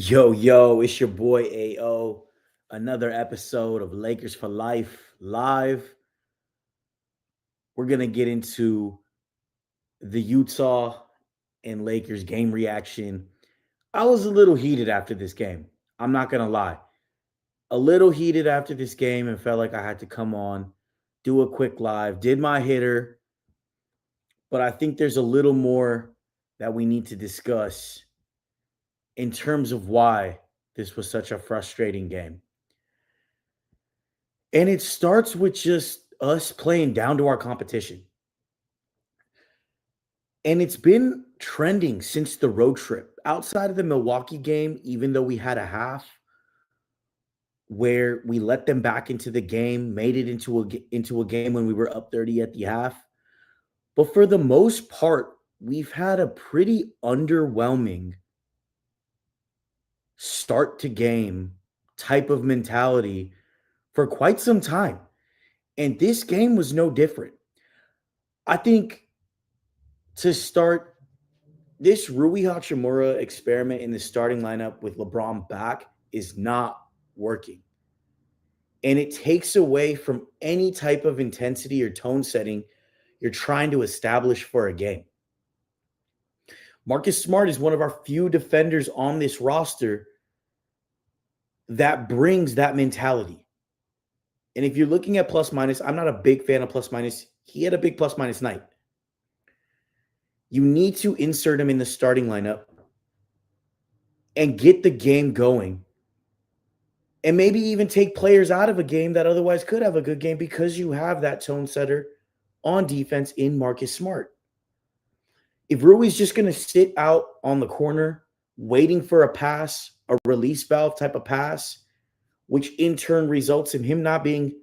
Yo, it's your boy AO. Another episode of Lakers for Life live. We're going to get into the Utah and Lakers game reaction. I was a little heated after this game. I'm not going to lie. A little heated after this game and felt like I had to come on, do a quick live, did my hitter, but I think there's a little more that we need to discuss in terms of why this was such a frustrating game. And it starts with just us playing down to our competition. And it's been trending since the road trip. Outside of the Milwaukee game, even though we had a half where we let them back into the game, made it into a game when we were up 30 at the half. But for the most part, we've had a pretty underwhelming start to game type of mentality for quite some time. And this game was no different. I think to start, this Rui Hachimura experiment in the starting lineup with LeBron back is not working. And it takes away from any type of intensity or tone setting you're trying to establish for a game. Marcus Smart is one of our few defenders on this roster that brings that mentality. And if you're looking at plus minus, I'm not a big fan of plus minus. He had a big plus minus night. You need to insert him in the starting lineup and get the game going. And maybe even take players out of a game that otherwise could have a good game because you have that tone setter on defense in Marcus Smart. If Rui's just going to sit out on the corner waiting for a pass, a release valve type of pass, which in turn results in him not being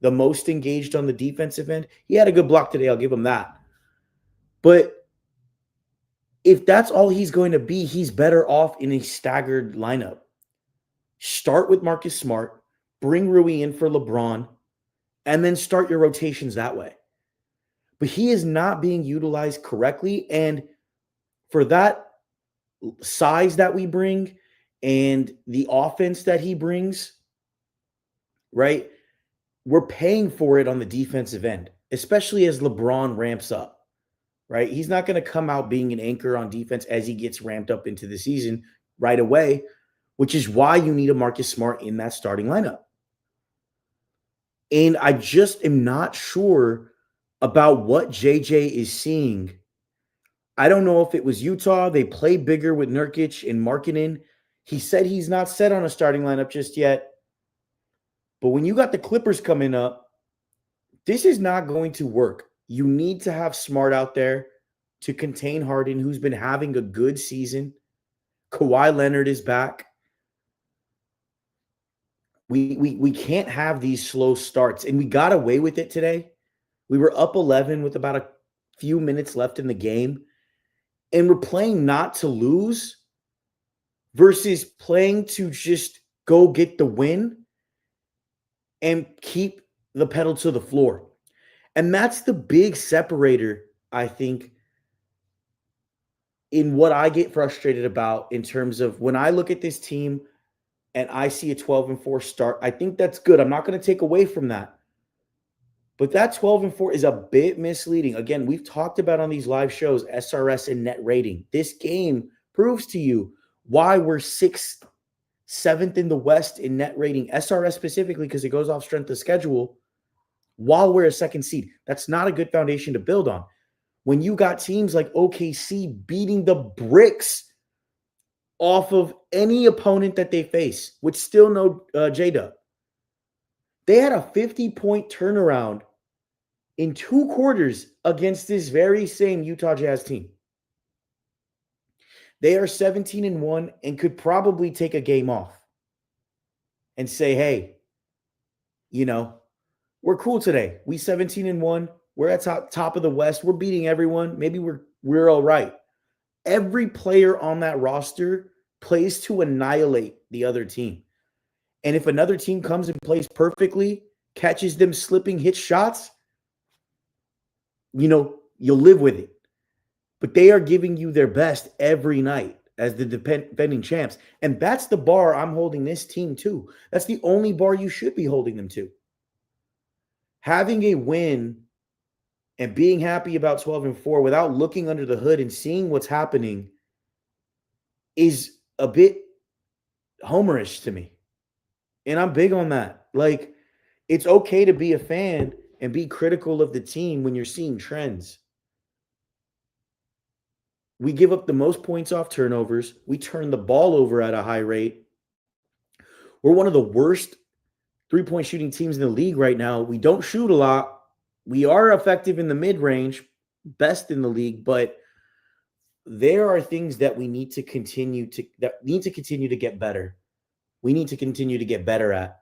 the most engaged on the defensive end. He had a good block today, I'll give him that. But if that's all he's going to be, he's better off in a staggered lineup. Start with Marcus Smart, bring Rui in for LeBron, and then start your rotations that way. But he is not being utilized correctly. And for that size that we bring and the offense that he brings, right, we're paying for it on the defensive end, especially as LeBron ramps up, right? He's not going to come out being an anchor on defense as he gets ramped up into the season right away, which is why you need a Marcus Smart in that starting lineup. And I just am not sure about what JJ is seeing. I don't know if it was Utah. They play bigger with Nurkic and Markkanen. He said he's not set on a starting lineup just yet. But when you got the Clippers coming up, this is not going to work. You need to have Smart out there to contain Harden, who's been having a good season. Kawhi Leonard is back. We can't have these slow starts, and we got away with it today. We were up 11 with about a few minutes left in the game, and we're playing not to lose versus playing to just go get the win and keep the pedal to the floor. And that's the big separator, I think, in what I get frustrated about in terms of when I look at this team and I see a 12-4 start. I think that's good. I'm not going to take away from that. But that 12-4 is a bit misleading. Again, we've talked about on these live shows, SRS and net rating. This game proves to you why we're 6th, 7th in the West in net rating. SRS specifically because it goes off strength of schedule while we're a second seed. That's not a good foundation to build on. When you got teams like OKC beating the bricks off of any opponent that they face, with still no J-Dub. They had a 50-point turnaround in 2 quarters against this very same Utah Jazz team. They are 17-1 and could probably take a game off and say, hey, we're cool today. We 17-1. We're at top of the West. We're beating everyone. Maybe we're all right. Every player on that roster plays to annihilate the other team. And if another team comes and plays perfectly, catches them slipping, hits shots, you'll live with it. But they are giving you their best every night. as the defending champs. And that's the bar I'm holding this team to. That's the only bar you should be holding them to. Having a win and being happy about 12-4 without looking under the hood and seeing what's happening is a bit homerish to me. And I'm big on that. Like, it's okay to be a fan and be critical of the team when you're seeing trends. We give up the most points off turnovers. We turn the ball over at a high rate. We're one of the worst three-point shooting teams in the league right now. We don't shoot a lot. We are effective in the mid-range, best in the league, but there are things that we need to continue to get better. We need to continue to get better at.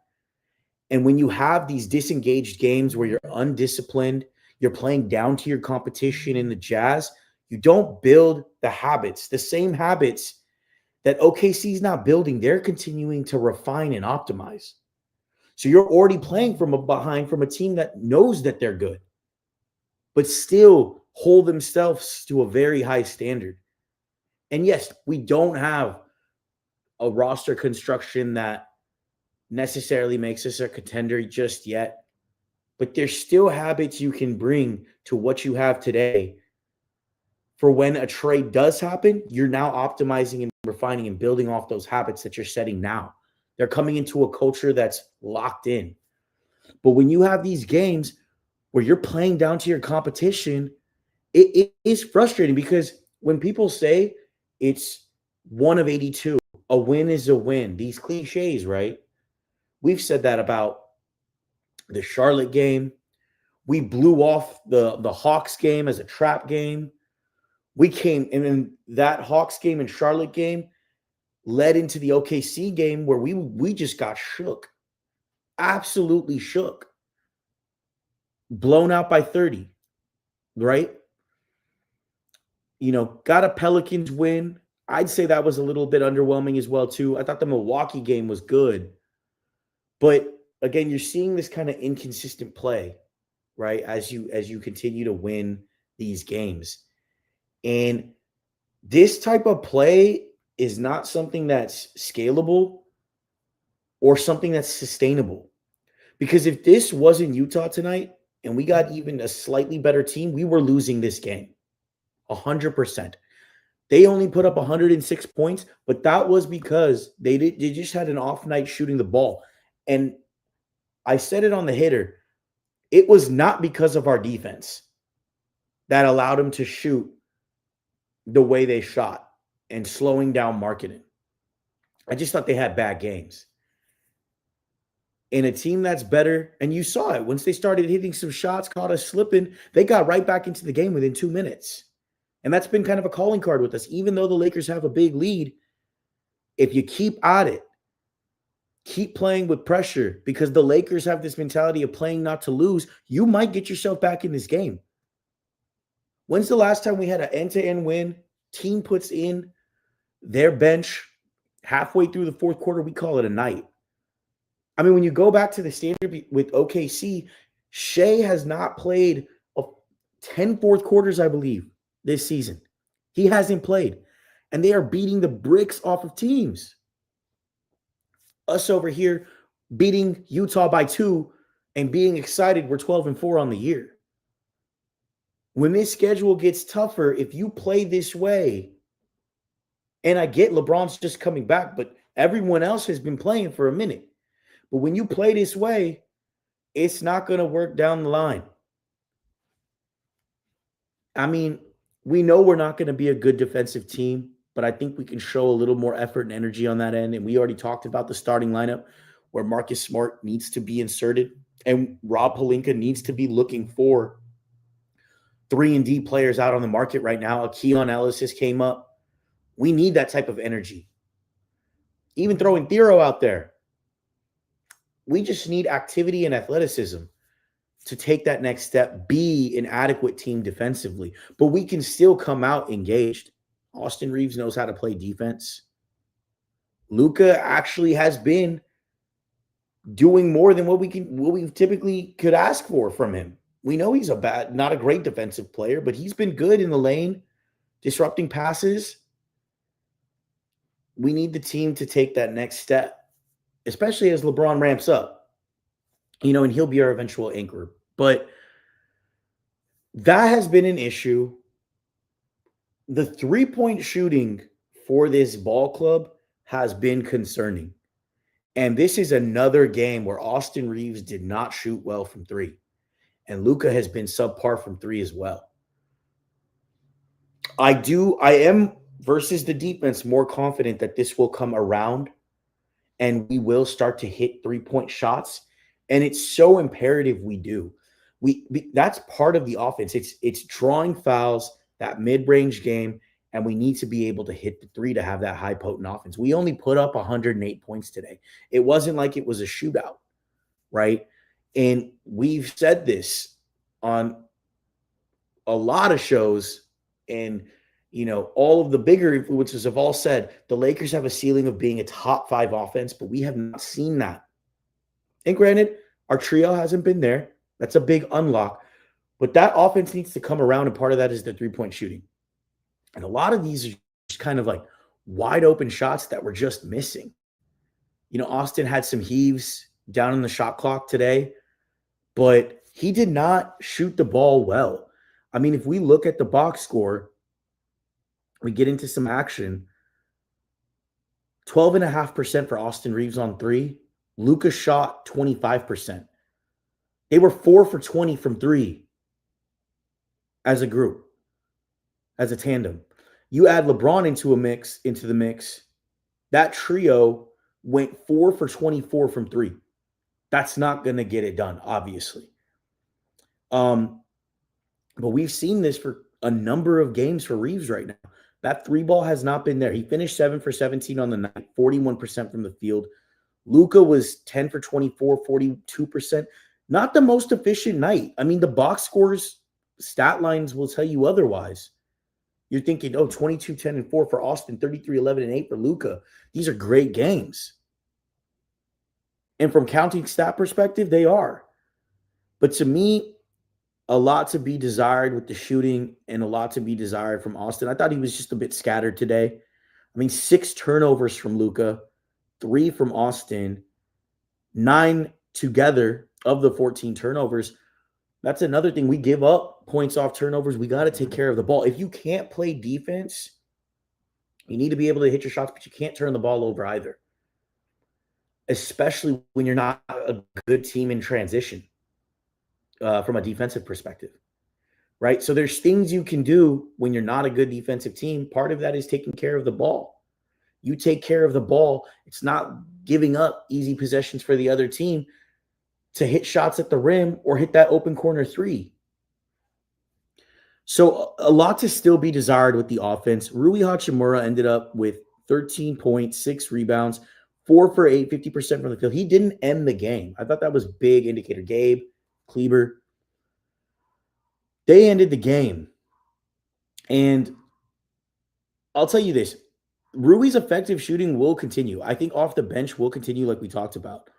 And when you have these disengaged games where you're undisciplined, you're playing down to your competition in the Jazz, you don't build the habits, the same habits that OKC's not building. They're continuing to refine and optimize. So you're already playing from behind from a team that knows that they're good, but still hold themselves to a very high standard. And yes, we don't have a roster construction that necessarily makes us a contender just yet, but there's still habits you can bring to what you have today. For when a trade does happen, you're now optimizing and refining and building off those habits that you're setting now. They're coming into a culture that's locked in. But when you have these games where you're playing down to your competition, it is frustrating because when people say it's 1 of 82, a win is a win, these cliches, right? We've said that about the Charlotte game. We blew off the Hawks game as a trap game. We came, and then that Hawks game and Charlotte game led into the OKC game where we just got shook. Absolutely shook. Blown out by 30, right? You know, got a Pelicans win. I'd say that was a little bit underwhelming as well, too. I thought the Milwaukee game was good. But again, you're seeing this kind of inconsistent play, right? As you continue to win these games. And this type of play is not something that's scalable or something that's sustainable. Because if this wasn't Utah tonight and we got even a slightly better team, we were losing this game 100%. They only put up 106 points, but that was because they just had an off night shooting the ball. And I said it on the hitter. It was not because of our defense that allowed them to shoot the way they shot and slowing down marketing. I just thought they had bad games. In a team that's better, and you saw it, once they started hitting some shots, caught us slipping, they got right back into the game within 2 minutes. And that's been kind of a calling card with us. Even though the Lakers have a big lead, if you keep at it, keep playing with pressure, because the Lakers have this mentality of playing not to lose, you might get yourself back in this game. When's the last time we had an end-to-end win? Team puts in their bench halfway through the fourth quarter, we call it a night. I mean, when you go back to the standard with OKC, Shea has not played 10 fourth quarters, I believe, this season. He hasn't played. And they are beating the bricks off of teams. Us over here beating Utah by 2 and being excited we're 12-4 on the year. When this schedule gets tougher, if you play this way, and I get LeBron's just coming back, but everyone else has been playing for a minute. But when you play this way, it's not going to work down the line. I mean, we know we're not going to be a good defensive team, but I think we can show a little more effort and energy on that end. And we already talked about the starting lineup where Marcus Smart needs to be inserted and Rob Pelinka needs to be looking for 3-and-D players out on the market right now. Keon Ellis just came up. We need that type of energy. Even throwing Thero out there. We just need activity and athleticism to take that next step, be an adequate team defensively. But we can still come out engaged. Austin Reeves knows how to play defense. Luka actually has been doing more than what we typically could ask for from him. We know he's not a great defensive player, but he's been good in the lane, disrupting passes. we need the team to take that next step, especially as LeBron ramps up, and he'll be our eventual anchor. But that has been an issue. The 3-point shooting for this ball club has been concerning. And this is another game where Austin Reeves did not shoot well from three. And Luka has been subpar from three as well. I am, versus the defense, more confident that this will come around and we will start to hit 3-point shots. And it's so imperative we do. That's part of the offense. It's drawing fouls, that mid-range game, and we need to be able to hit the three to have that high potent offense. We only put up 108 points today. It wasn't like it was a shootout, right? And we've said this on a lot of shows, and all of the bigger influencers have all said the Lakers have a ceiling of being a top 5 offense, but we have not seen that. And granted, our trio hasn't been there. That's a big unlock. But that offense needs to come around, and part of that is the 3-point shooting. And a lot of these are just kind of like wide open shots that we're just missing. Austin had some heaves down in the shot clock today, but he did not shoot the ball well. I mean, if we look at the box score, we get into some action. 12.5% for Austin Reeves on three. Luka shot 25%. They were 4 for 20 from three as a group, as a tandem. You add LeBron into the mix, that trio went 4 for 24 from three. That's not going to get it done, obviously. But we've seen this for a number of games for Reeves right now. That three ball has not been there. He finished 7 for 17 on the night, 41% from the field. Luka was 10 for 24, 42%. Not the most efficient night. I mean, the box scores, stat lines will tell you otherwise. You're thinking, 22, 10, and 4 for Austin, 33, 11, and 8 for Luka. These are great games. And from counting stat perspective, they are. But to me, a lot to be desired with the shooting and a lot to be desired from Austin. I thought he was just a bit scattered today. I mean, 6 turnovers from Luka, 3 from Austin, 9 together of the 14 turnovers. That's another thing. We give up points off turnovers. We got to take care of the ball. If you can't play defense, you need to be able to hit your shots, but you can't turn the ball over either, especially when you're not a good team in transition from a defensive perspective, right? So there's things you can do when you're not a good defensive team. Part of that is taking care of the ball. You take care of the ball. It's not giving up easy possessions for the other team to hit shots at the rim or hit that open corner three. So a lot to still be desired with the offense. Rui Hachimura ended up with 13 points, 6 rebounds, 4 for 8, 50% from the field. He didn't end the game. I thought that was a big indicator. Gabe, Kleber, they ended the game. And I'll tell you this, Rui's effective shooting will continue. I think off the bench will continue like we talked about.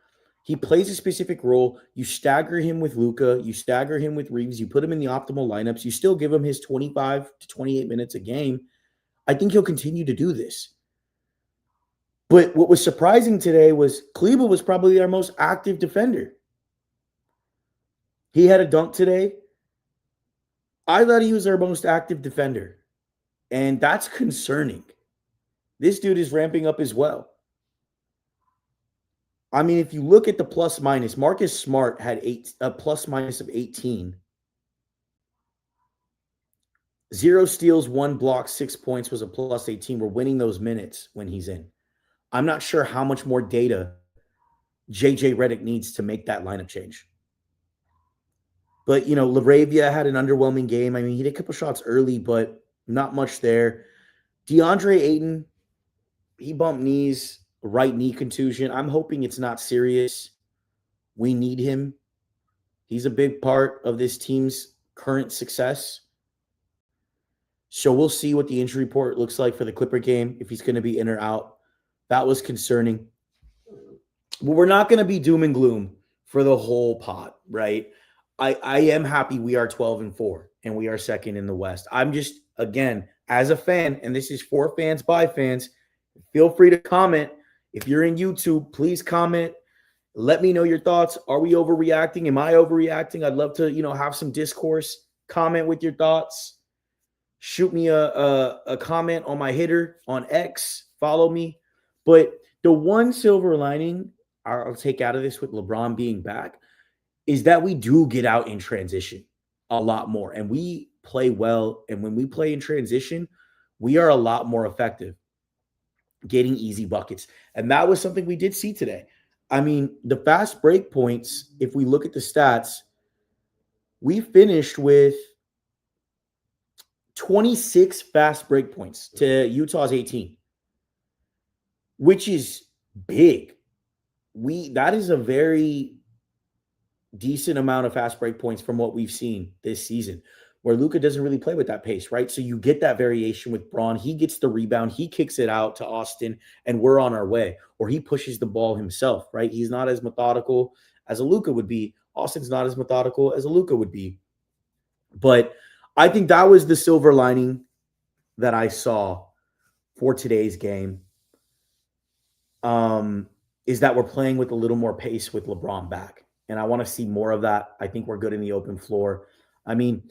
He plays a specific role. You stagger him with Luka. You stagger him with Reeves. You put him in the optimal lineups. You still give him his 25 to 28 minutes a game. I think he'll continue to do this. But what was surprising today was Kleber was probably our most active defender. He had a dunk today. I thought he was our most active defender. And that's concerning. This dude is ramping up as well. I mean, if you look at the plus minus, Marcus Smart had a plus minus of 18. 0 steals, 1 block, 6 points was a plus 18. We're winning those minutes when he's in. I'm not sure how much more data JJ Redick needs to make that lineup change. But, Laravia had an underwhelming game. I mean, he did a couple shots early, but not much there. DeAndre Ayton, he bumped knees, right knee contusion. I'm hoping it's not serious. We need him. He's a big part of this team's current success. So we'll see what the injury report looks like for the Clipper game, if he's going to be in or out. That was concerning. But we're not going to be doom and gloom for the whole pot, right? I am happy we are 12-4 and we are second in the West. I'm just, again, as a fan, and this is for fans by fans, Feel free to comment. If you're in YouTube, please comment. Let me know your thoughts. Are we overreacting? Am I overreacting? I'd love to, have some discourse. Comment with your thoughts. Shoot me a comment on my hitter on X. Follow me. But the one silver lining I'll take out of this with LeBron being back is that we do get out in transition a lot more. And we play well. And when we play in transition, we are a lot more effective getting easy buckets. And that was something we did see today. I mean, the fast break points, if we look at the stats, we finished with 26 fast break points to Utah's 18, which is big. That is a very decent amount of fast break points from what we've seen this season, where Luka doesn't really play with that pace, right? So you get that variation with Braun. He gets the rebound. He kicks it out to Austin, and we're on our way. Or he pushes the ball himself, right? He's not as methodical as a Luka would be. Austin's not as methodical as a Luka would be. But I think that was the silver lining that I saw for today's game, is that we're playing with a little more pace with LeBron back. And I want to see more of that. I think we're good in the open floor. I mean,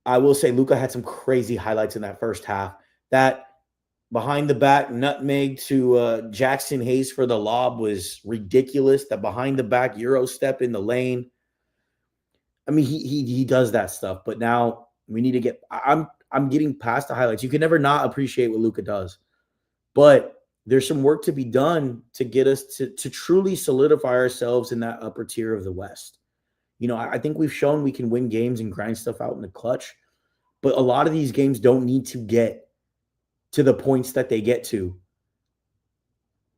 I will say Luka had some crazy highlights in that first half. That behind the back nutmeg to Jackson Hayes for the lob was ridiculous. That behind the back Euro step in the lane. I mean, he does that stuff. But now we need to get. I'm getting past the highlights. You can never not appreciate what Luka does, but there's some work to be done to get us to truly solidify ourselves in that upper tier of the West. I think we've shown we can win games and grind stuff out in the clutch, but a lot of these games don't need to get to the points that they get to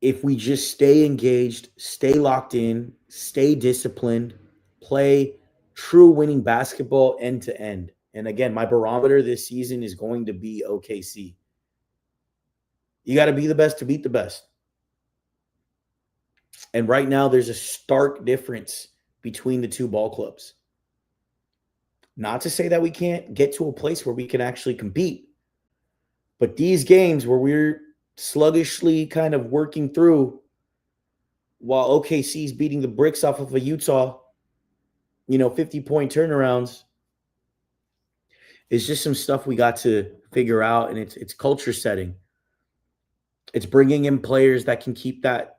if we just stay engaged, stay locked in, stay disciplined, play true winning basketball end to end. And again, my barometer this season is going to be OKC. You got to be the best to beat the best. And right now, there's a stark difference between the two ball clubs. Not to say that we can't get to a place where we can actually compete, but these games where we're sluggishly kind of working through while OKC's beating the bricks off of a Utah, 50-point turnarounds, is just some stuff we got to figure out, and it's culture setting. It's bringing in players that can keep that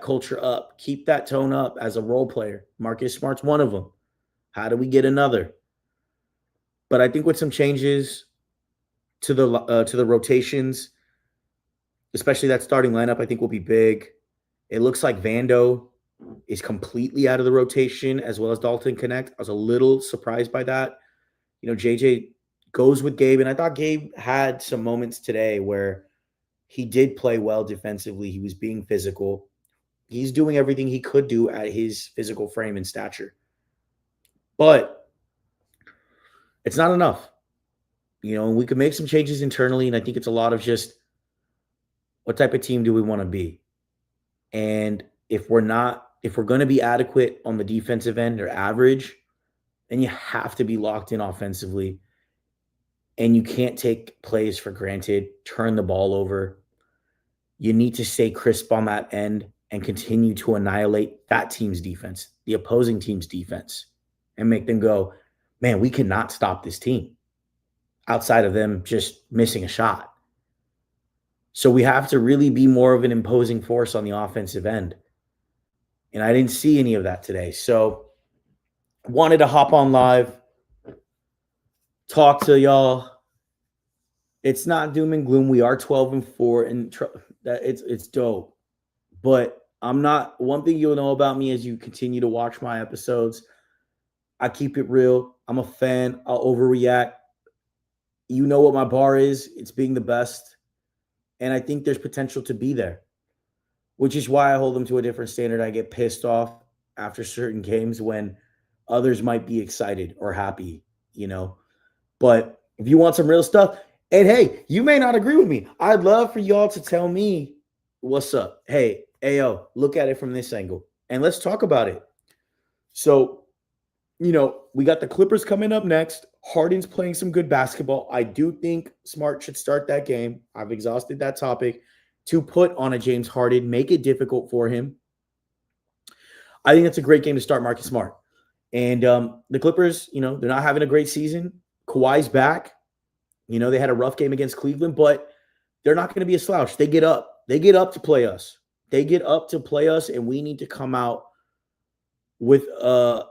culture up, keep that tone up as a role player. Marcus Smart's one of them. How do we get another? But I think with some changes to the rotations, especially that starting lineup, I think will be big. It looks like Vando is completely out of the rotation, as well as Dalton Connect. I was a little surprised by that. JJ goes with Gabe, and I thought Gabe had some moments today where he did play well defensively. He was being physical. He's doing everything he could do at his physical frame and stature. But it's not enough. We could make some changes internally, and I think it's a lot of just what type of team do we want to be? And if we're going to be adequate on the defensive end or average, then you have to be locked in offensively. And you can't take plays for granted, turn the ball over. You need to stay crisp on that end and continue to annihilate that team's defense, the opposing team's defense, and make them go, man, we cannot stop this team outside of them just missing a shot. So we have to really be more of an imposing force on the offensive end. And I didn't see any of that today. So I wanted to hop on live, talk to y'all. It's not doom and gloom. We are 12-4, and it's dope. But I'm not. One thing you'll know about me as you continue to watch my episodes, I keep it real. I'm a fan. I'll overreact. You know what my bar is. It's being the best. And I think there's potential to be there, which is why I hold them to a different standard. I get pissed off after certain games when others might be excited or happy, But if you want some real stuff, and hey, you may not agree with me. I'd love for y'all to tell me what's up. Hey, Ayo, look at it from this angle, and let's talk about it. So, we got the Clippers coming up next. Harden's playing some good basketball. I do think Smart should start that game. I've exhausted that topic. to put on a James Harden, make it difficult for him. I think that's a great game to start Marcus Smart. And the Clippers, they're not having a great season. Kawhi's back. They had a rough game against Cleveland, but they're not going to be a slouch. They get up. They get up to play us. They get up to play us, and we need to come out with a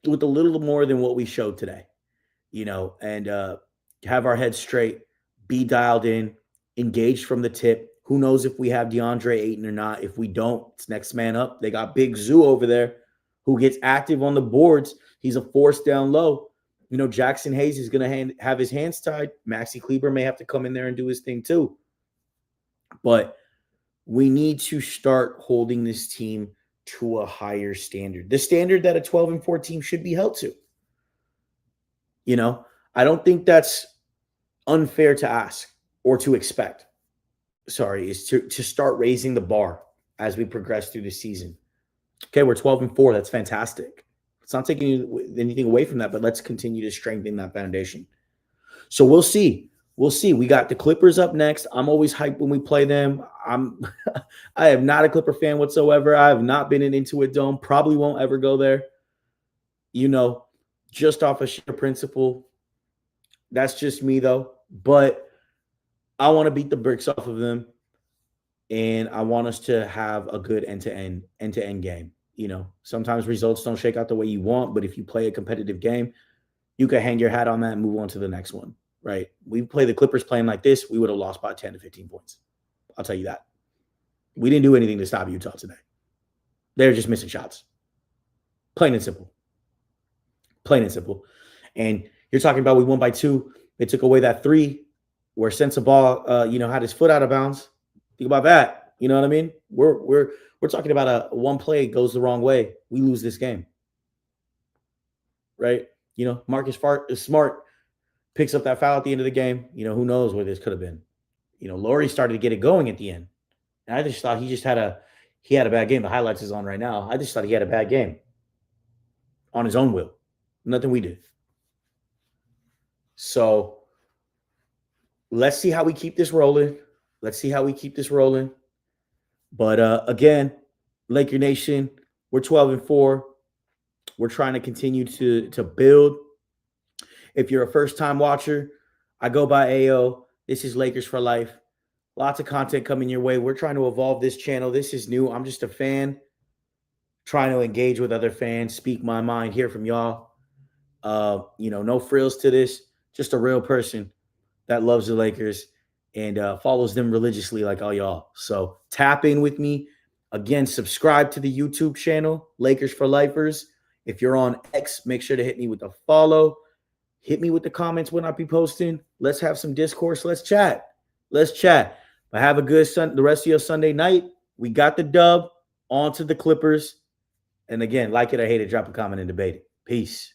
little more than what we showed today, and have our heads straight, be dialed in, engaged from the tip. Who knows if we have DeAndre Ayton or not? If we don't, it's next man up. They got Big Zoo over there who gets active on the boards. He's a force down low. Jackson Hayes is going to have his hands tied. Maxi Kleber may have to come in there and do his thing too. But we need to start holding this team to a higher standard. The standard that a 12-4 team should be held to. I don't think that's unfair to ask or to expect. Is to start raising the bar as we progress through the season. Okay, we're 12-4. That's fantastic. It's not taking anything away from that, but let's continue to strengthen that foundation. So we'll see. We got the Clippers up next. I'm always hyped when we play them. I am not a Clipper fan whatsoever. I have not been in Intuit Dome. Probably won't ever go there. Just off of sheer principle. That's just me though. But I want to beat the bricks off of them. And I want us to have a good end-to-end game. Sometimes results don't shake out the way you want, but if you play a competitive game, you can hang your hat on that and move on to the next one, right? We play the Clippers playing like this, we would have lost by 10 to 15 points. I'll tell you that. We didn't do anything to stop Utah today. They're just missing shots. Plain and simple. And you're talking about we won by 2. They took away that 3 where Sensabaugh, had his foot out of bounds. Think about that. You know what I mean? We're talking about a one play goes the wrong way. We lose this game. Right? Marcus Smart picks up that foul at the end of the game. Who knows where this could have been. Laurie started to get it going at the end. And I just thought he had a bad game. The highlights is on right now. I just thought he had a bad game. On his own will. Nothing we did. So let's see how we keep this rolling. But again, Laker Nation, we're 12-4. We're trying to continue to build. If you're a first-time watcher, I go by AO. This is Lakers for Life. Lots of content coming your way. We're trying to evolve this channel. This is new. I'm just a fan trying to engage with other fans, speak my mind, hear from y'all. No frills to this. Just a real person that loves the Lakers and follows them religiously like all y'all. So tap in with me. Again, subscribe to the YouTube channel, Lakers for Lifers. If you're on X, make sure to hit me with a follow. Hit me with the comments when I be posting. Let's have some discourse. Let's chat. But have a good the rest of your Sunday night. We got the dub. On to the Clippers. And again, like it or hate it, drop a comment and debate it. Peace.